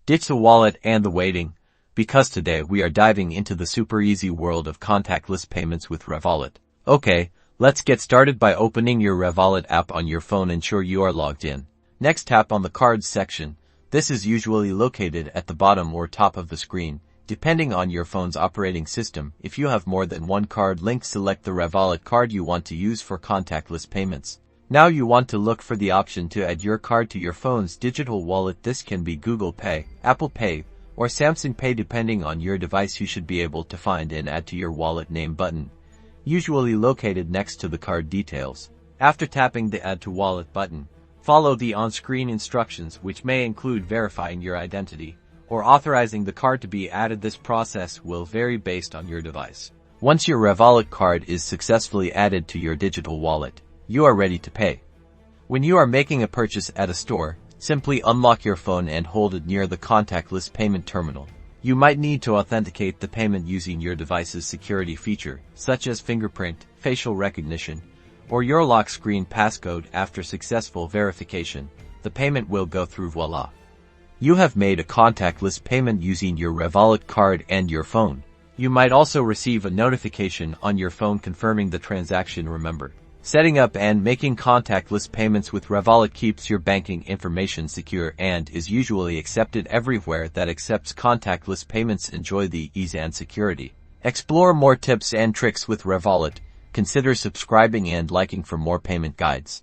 Ditch the wallet and the waiting, because today we are diving into the super easy world of contactless payments with Revolut. Okay, let's get started by opening your Revolut app on your phone. Ensure you are logged in. Next, tap on the Cards section. This is usually located at the bottom or top of the screen, depending on your phone's operating system. If you have more than one card linked, select the Revolut card you want to use for contactless payments. Now you want to look for the option to add your card to your phone's digital wallet. This can be Google Pay, Apple Pay, or Samsung Pay depending on your device. You should be able to find an Add to your wallet name button, usually located next to the card details. After tapping the Add to Wallet button, follow the on-screen instructions, which may include verifying your identity or authorizing the card to be added. This process will vary based on your device. Once your Revolut card is successfully added to your digital wallet, you are ready to pay. When you are making a purchase at a store, simply unlock your phone and hold it near the contactless payment terminal. You might need to authenticate the payment using your device's security feature, such as fingerprint, facial recognition, or your lock screen passcode. After successful verification, the payment will go through. Voila! You have made a contactless payment using your Revolut card and your phone. You might also receive a notification on your phone confirming the transaction. Remember, setting up and making contactless payments with Revolut keeps your banking information secure and is usually accepted everywhere that accepts contactless payments. Enjoy the ease and security. Explore more tips and tricks with Revolut. Consider subscribing and liking for more payment guides.